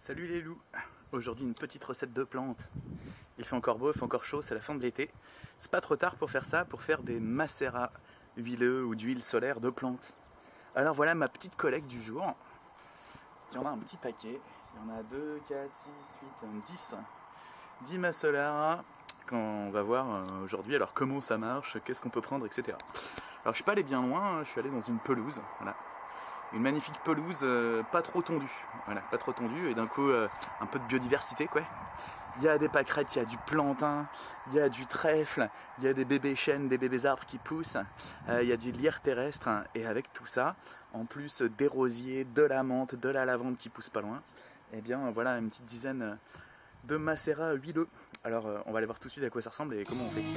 Salut les loups. Aujourd'hui une petite recette de plantes. Il fait encore beau, il fait encore chaud, c'est la fin de l'été. C'est pas trop tard pour faire ça, pour faire des macérats huileux ou d'huile solaire de plantes. Alors voilà ma petite collecte du jour. Il y en a un petit paquet. Il y en a 2, 4, 6, 8, 10. 10 macérats qu'on va voir aujourd'hui. Alors comment ça marche, qu'est-ce qu'on peut prendre, etc. Alors je suis pas allé bien loin, je suis allé dans une pelouse. Voilà. Une magnifique pelouse pas trop tondue, voilà, pas trop tondue, et d'un coup un peu de biodiversité quoi. Il y a des pâquerettes, il y a du plantain, il y a du trèfle, il y a des bébés chênes, des bébés arbres qui poussent, il y a du lierre terrestre, hein, et avec tout ça, en plus des rosiers, de la menthe, de la lavande qui pousse pas loin, et bien voilà une petite dizaine de macérats huileux. Alors on va aller voir tout de suite à quoi ça ressemble et comment on fait. Ma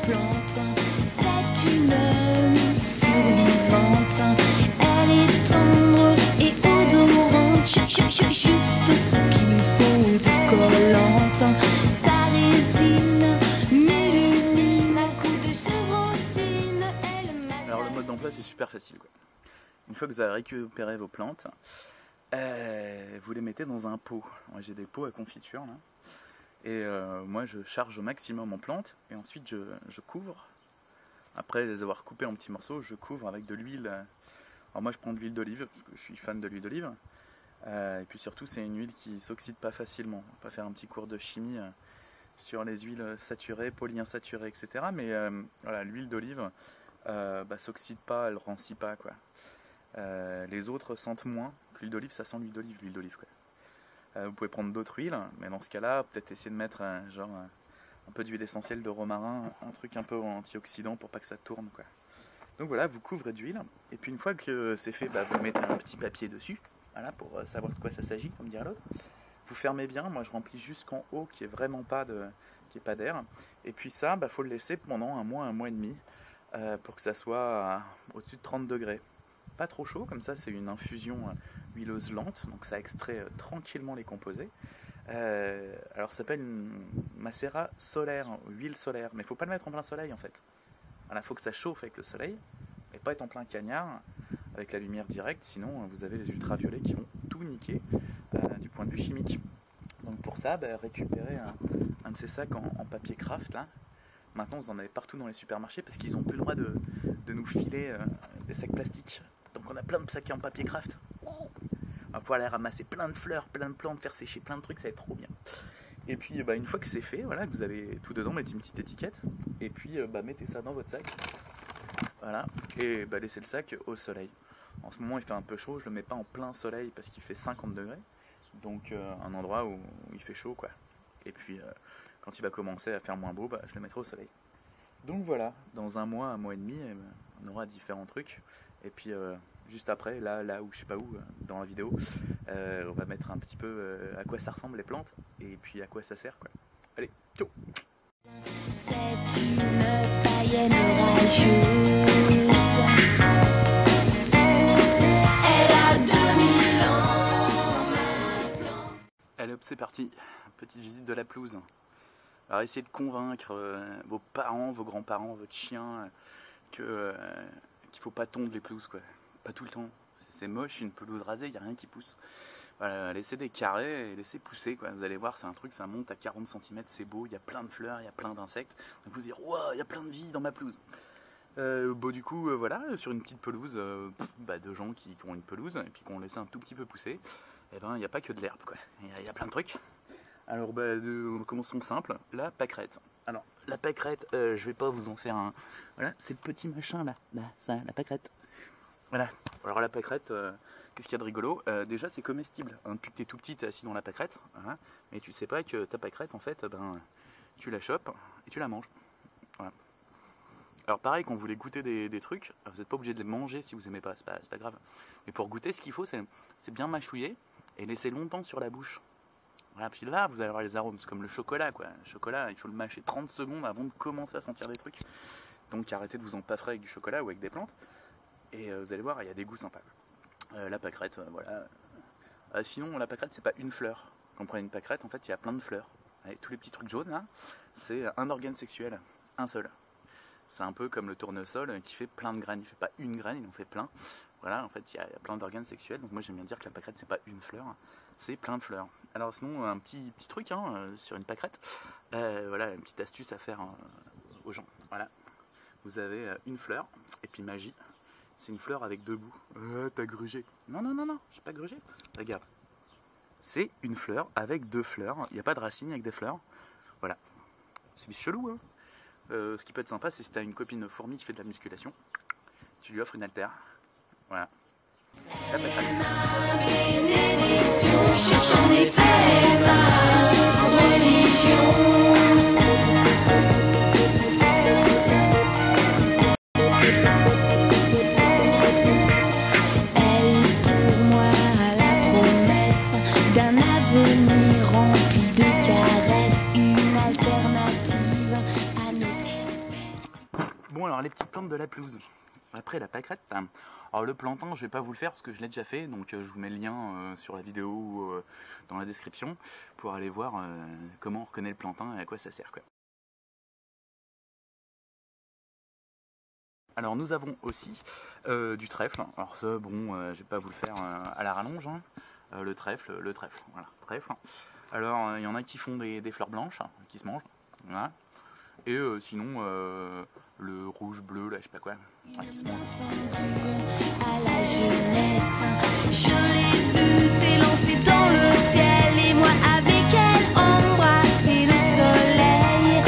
plante, c'est une survivante. Elle est tendre et odorante, juste ce qu'il faut de collante. Sa résine m'illumine à coups de chevrotine. Alors le mode d'emploi c'est super facile quoi. Une fois que vous avez récupéré vos plantes, vous les mettez dans un pot. Moi j'ai des pots à confiture là. Et moi je charge au maximum en plantes et ensuite je couvre. Après les avoir coupés en petits morceaux, je couvre avec de l'huile. Alors moi je prends de l'huile d'olive parce que je suis fan de l'huile d'olive. Et puis surtout c'est une huile qui s'oxyde pas facilement. On va pas faire un petit cours de chimie sur les huiles saturées, polyinsaturées, etc. Mais voilà, l'huile d'olive s'oxyde pas, elle rancit pas quoi. Les autres sentent moins que l'huile d'olive, ça sent l'huile d'olive quoi. Vous pouvez prendre d'autres huiles, mais dans ce cas-là, peut-être essayer de mettre un peu d'huile essentielle de romarin, un truc un peu antioxydant pour pas que ça tourne quoi. Donc voilà, vous couvrez d'huile, et puis une fois que c'est fait, vous mettez un petit papier dessus, voilà, pour savoir de quoi ça s'agit, comme dirait l'autre. Vous fermez bien, moi je remplis jusqu'en haut, qui est vraiment pas d'air, et puis ça, faut le laisser pendant un mois et demi, pour que ça soit au-dessus de 30 degrés. Pas trop chaud, comme ça c'est une infusion huileuse lente, donc ça extrait tranquillement les composés. Alors ça s'appelle une macérat solaire, huile solaire, mais il ne faut pas le mettre en plein soleil en fait. Il faut que ça chauffe avec le soleil, et pas être en plein cagnard avec la lumière directe, sinon vous avez les ultraviolets qui vont tout niquer du point de vue chimique. Donc pour ça, récupérez un de ces sacs en papier craft là. Maintenant vous en avez partout dans les supermarchés parce qu'ils n'ont plus le droit de nous filer des sacs plastiques. Donc on a plein de sacs en papier craft. On va pouvoir aller ramasser plein de fleurs, plein de plantes, faire sécher plein de trucs, ça va être trop bien. Et puis une fois que c'est fait, voilà, que vous avez tout dedans, mettez une petite étiquette. Et puis mettez ça dans votre sac. Voilà. Et laissez le sac au soleil. En ce moment il fait un peu chaud, je le mets pas en plein soleil parce qu'il fait 50 degrés. Donc un endroit où il fait chaud quoi. Et puis quand il va commencer à faire moins beau, je le mettrai au soleil. Donc voilà, dans un mois et demi, on aura différents trucs. Et puis juste après, là où je sais pas où, dans la vidéo, on va mettre un petit peu à quoi ça ressemble les plantes et puis à quoi ça sert quoi. Allez, ciao. C'est une païenne rageuse. Elle a 2000 ans, ma plante. Allez hop, c'est parti. Petite visite de la pelouse. Alors essayez de convaincre vos parents, vos grands-parents, votre chien qu'il faut pas tondre les pelouses quoi. Pas tout le temps. C'est moche, une pelouse rasée, il n'y a rien qui pousse. Voilà, laissez des carrés et laissez pousser quoi. Vous allez voir, c'est un truc, ça monte à 40 cm, c'est beau, il y a plein de fleurs, il y a plein d'insectes. Donc vous allez dire, waouh, il y a plein de vie dans ma pelouse. Du coup, voilà, sur une petite pelouse, de gens qui ont une pelouse et puis qui ont laissé un tout petit peu pousser, il n'y a pas que de l'herbe quoi. Il y a plein de trucs. Alors commençons simple, la pâquerette. Alors la pâquerette, je vais pas vous en faire un. Voilà, c'est le petit machin là, ça, la pâquerette. Voilà. Alors la pâquerette, qu'est-ce qu'il y a de rigolo? Déjà c'est comestible. Depuis que t'es tout petit, t'es assis dans la pâquerette, voilà. Mais tu sais pas que ta pâquerette en fait, tu la chopes et tu la manges. Voilà. Alors pareil, quand vous voulez goûter des trucs, vous n'êtes pas obligé de les manger si vous aimez pas, c'est pas grave. Mais pour goûter, ce qu'il faut, c'est bien mâchouiller et laisser longtemps sur la bouche. Voilà, puis là, vous allez avoir les arômes, c'est comme le chocolat, quoi. Le chocolat, il faut le mâcher 30 secondes avant de commencer à sentir des trucs. Donc arrêtez de vous empâfrer avec du chocolat ou avec des plantes. Et vous allez voir, il y a des goûts sympas. La pâquerette, voilà. Sinon, la pâquerette, c'est pas une fleur. Quand on prend une pâquerette, en fait, il y a plein de fleurs. Avec tous les petits trucs jaunes, là, c'est un organe sexuel, un seul. C'est un peu comme le tournesol qui fait plein de graines. Il fait pas une graine, il en fait plein. Voilà, en fait, il y a plein d'organes sexuels. Donc moi, j'aime bien dire que la pâquerette, c'est pas une fleur, c'est plein de fleurs. Alors sinon, un petit truc sur une pâquerette. Voilà, une petite astuce à faire aux gens. Voilà, vous avez une fleur, et puis magie, c'est une fleur avec deux bouts. T'as grugé. Non, non, non, non, j'ai pas grugé. Regarde. C'est une fleur avec deux fleurs. Il n'y a pas de racines avec des fleurs. Voilà. C'est chelou, hein. Ce qui peut être sympa, c'est si tu as une copine fourmi qui fait de la musculation, tu lui offres une haltère. Voilà. La pâquerette. Bénédiction, cherche en effet ma religion. Elle pour moi a la promesse d'un avenir rempli de caresses, une alternative à notre espèce. Bon, alors les petites plantes de la pelouse. Après la pâquerette, alors le plantain, je vais pas vous le faire parce que je l'ai déjà fait, donc je vous mets le lien sur la vidéo ou dans la description pour aller voir comment on reconnaît le plantain et à quoi ça sert, quoi. Alors nous avons aussi du trèfle. Alors ça, bon, je vais pas vous le faire à la rallonge, hein. Le trèfle, voilà, trèfle. Alors il y en a qui font des fleurs blanches qui se mangent, voilà. Et sinon le rouge, bleu, là, je sais pas quoi, qui se mange aussi. À la jeunesse, je l'ai vue s'élancer dans le ciel et moi avec elle embrasser le soleil.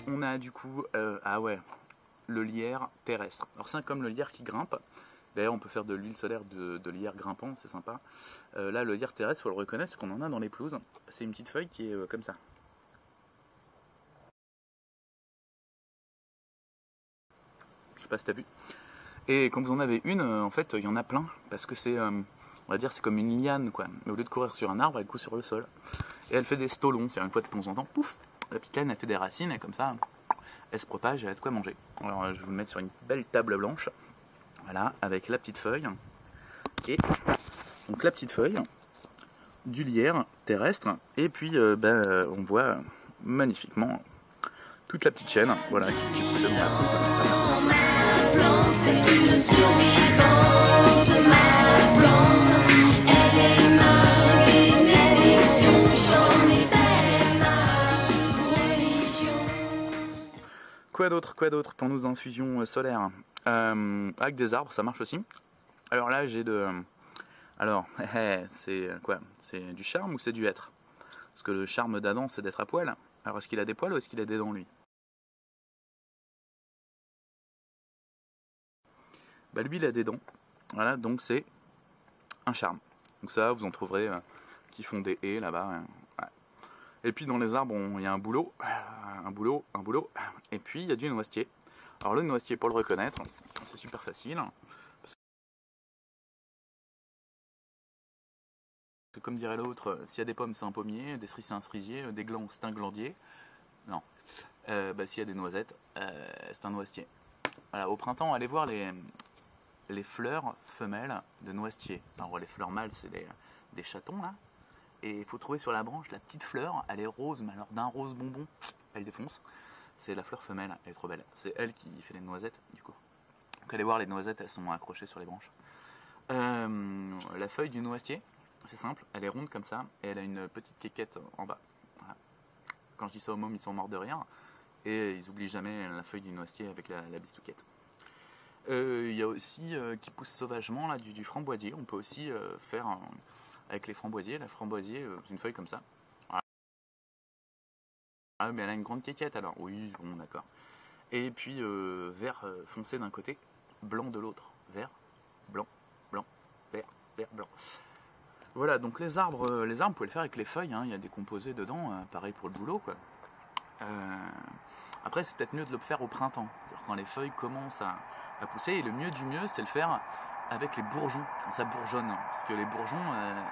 On a du coup, ah ouais, le lierre terrestre. Alors c'est comme le lierre qui grimpe. D'ailleurs, on peut faire de l'huile solaire de lierre grimpant, c'est sympa. Là, le lierre terrestre, il faut le reconnaître, parce qu'on en a dans les pelouses. C'est une petite feuille qui est comme ça. Je sais pas si t'as vu. Et quand vous en avez une, en fait, il y en a plein, parce que c'est, on va dire, c'est comme une liane, quoi. Mais au lieu de courir sur un arbre, elle court sur le sol. Et elle fait des stolons, c'est-à-dire une fois de temps en temps, pouf, la petite laine, elle fait des racines, et comme ça, elle se propage, elle a de quoi manger. Alors, je vais vous le mettre sur une belle table blanche. Voilà, avec la petite feuille. Et donc la petite feuille du lierre terrestre. Et puis on voit magnifiquement toute la petite chaîne, voilà, qui pousse dans la pelouse. Ma plante, c'est une survivante. Ma plante, elle est ma bénédiction. J'en ai fait ma religion. Quoi d'autre pour nos infusions solaires? Avec des arbres, ça marche aussi. Alors là, j'ai de... Alors, c'est quoi? C'est du charme ou c'est du être? Parce que le charme d'Adam, c'est d'être à poil. Alors, est-ce qu'il a des poils ou est-ce qu'il a des dents, lui? Bah, lui, il a des dents. Voilà, donc c'est un charme. Donc ça, vous en trouverez qui font des haies là-bas. Ouais. Et puis, dans les arbres, il y a un bouleau. Et puis, il y a du noisetier. Alors, le noisetier, pour le reconnaître, c'est super facile. Comme dirait l'autre, s'il y a des pommes, c'est un pommier, des cerises, c'est un cerisier, des glands, c'est un glandier. Non. S'il y a des noisettes, c'est un noisetier. Voilà, au printemps, allez voir les fleurs femelles de noisetier. Alors, les fleurs mâles, c'est des chatons, là. Et il faut trouver sur la branche la petite fleur, elle est rose, mais alors d'un rose bonbon, elle défonce. C'est la fleur femelle, elle est trop belle. C'est elle qui fait les noisettes, du coup. Donc, allez voir, les noisettes, elles sont accrochées sur les branches. La feuille du noisetier, c'est simple, elle est ronde comme ça, et elle a une petite quéquette en bas. Voilà. Quand je dis ça aux mômes, ils sont morts de rire, et ils oublient jamais la feuille du noisetier avec la bistouquette. Il y a aussi, qui pousse sauvagement, là, du framboisier. On peut aussi faire, avec les framboisiers, la framboisier, une feuille comme ça. Voilà. Ah, mais elle a une grande quéquette, alors. Oui, bon, d'accord. Et puis, vert foncé d'un côté, blanc de l'autre. Vert, blanc, blanc, vert, vert, blanc. Voilà, donc les arbres, vous pouvez le faire avec les feuilles, hein, il y a des composés dedans, pareil pour le boulot, quoi. Après, c'est peut-être mieux de le faire au printemps, quand les feuilles commencent à pousser, et le mieux du mieux, c'est le faire avec les bourgeons, quand ça bourgeonne, parce que les bourgeons,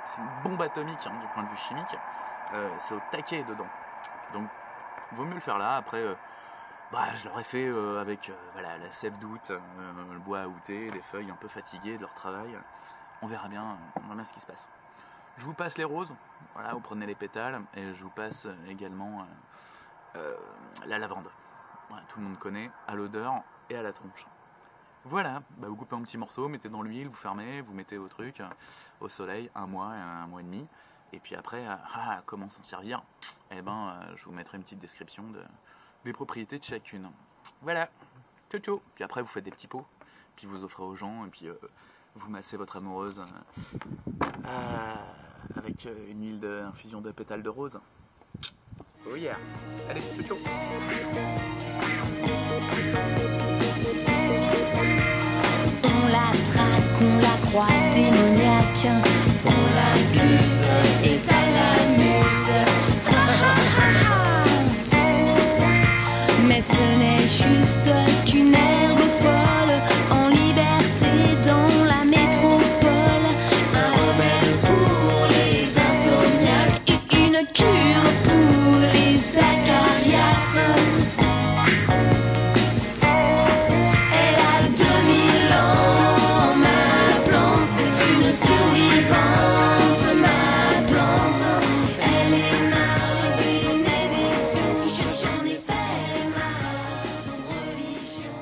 c'est une bombe atomique, hein, du point de vue chimique, c'est au taquet dedans. Donc, il vaut mieux le faire là, après... je l'aurais fait avec voilà, la sève d'août, le bois à outer, les feuilles un peu fatiguées de leur travail. On verra bien ce qui se passe. Je vous passe les roses, voilà, vous prenez les pétales, et je vous passe également la lavande. Voilà, tout le monde connaît, à l'odeur et à la tronche. Voilà, bah vous coupez en petits morceaux, mettez dans l'huile, vous fermez, vous mettez au truc, au soleil, 1 mois et demi. Et puis après, comment s'en servir? Eh ben, je vous mettrai une petite description des propriétés de chacune. Voilà, ciao ciao. Puis après, vous faites des petits pots, puis vous offrez aux gens, et puis vous massez votre amoureuse avec une huile d'infusion de pétales de rose. Oh yeah. Allez, ciao ciao. On la traque, on la croit démoniaque, on l'accuse et ça l'amuse. Mais ce n'est juste qu'une herbe folle en liberté dans la métropole. Un remède pour les insomniaques, une cure pour les acariâtres. Elle a 2000 ans, ma plante, c'est une survivante, ma plante. Elle est ma bénédiction, j'en ai fait ma religion.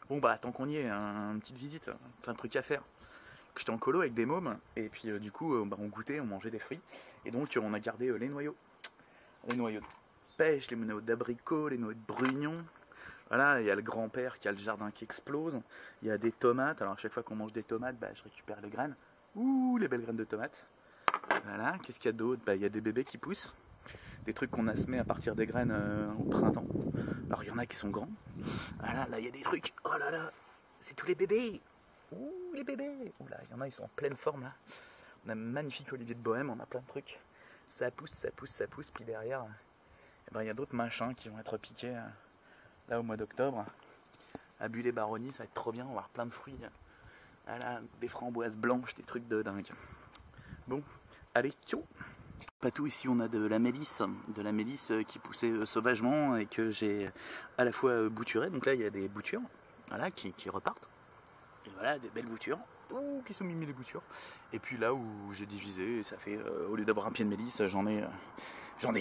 Bon bah tant qu'on y est, une petite visite, plein de trucs à faire. J'étais en colo avec des mômes, et puis du coup on goûtait, on mangeait des fruits, et donc on a gardé les noyaux. Les noyaux de pêche, les noyaux d'abricot, les noyaux de brugnon. Voilà, il y a le grand-père qui a le jardin qui explose, il y a des tomates, alors à chaque fois qu'on mange des tomates, bah, je récupère les graines. Ouh, les belles graines de tomates. Voilà, qu'est-ce qu'il y a d'autre? Bah, il y a des bébés qui poussent, des trucs qu'on a semés à partir des graines au printemps. Alors il y en a qui sont grands. Voilà, là il y a des trucs, oh là là, c'est tous les bébés. Ouh, les bébés. Ouh là, il y en a, ils sont en pleine forme là. On a un magnifique olivier de Bohème, on a plein de trucs. Ça pousse, ça pousse, ça pousse, puis derrière, eh ben, il y a d'autres machins qui vont être piqués là au mois d'octobre. À Bulle-les-Baronnies, ça va être trop bien, on va avoir plein de fruits. Voilà, des framboises blanches, des trucs de dingue. Bon, allez, ciao. Patou, ici on a de la mélisse qui poussait sauvagement et que j'ai à la fois bouturée. Donc là il y a des boutures, voilà, qui repartent. Et voilà, des belles boutures. Ouh, qui sont mimées les boutures. Et puis là où j'ai divisé, ça fait, au lieu d'avoir un pied de mélisse, j'en ai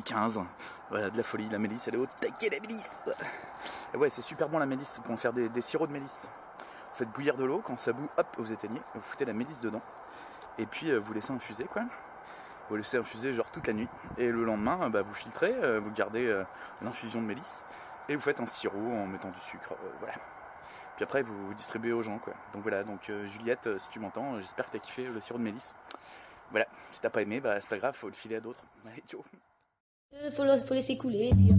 15. Voilà, de la folie, la mélisse, elle est au taquet, la mélisse. Et ouais, c'est super bon la mélisse, pour en faire des sirops de mélisse. Vous faites bouillir de l'eau, quand ça bout, hop, vous éteignez, vous foutez la mélisse dedans. Et puis vous laissez infuser, quoi. Vous laissez infuser genre toute la nuit. Et le lendemain, bah, vous filtrez, vous gardez l'infusion de mélisse. Et vous faites un sirop en mettant du sucre, voilà. Puis après vous distribuez aux gens, quoi. Donc voilà, donc Juliette, si tu m'entends, j'espère que t'as kiffé le sirop de mélisse. Voilà, si t'as pas aimé, bah c'est pas grave, faut le filer à d'autres. Allez, ciao. Faut laisser couler et puis...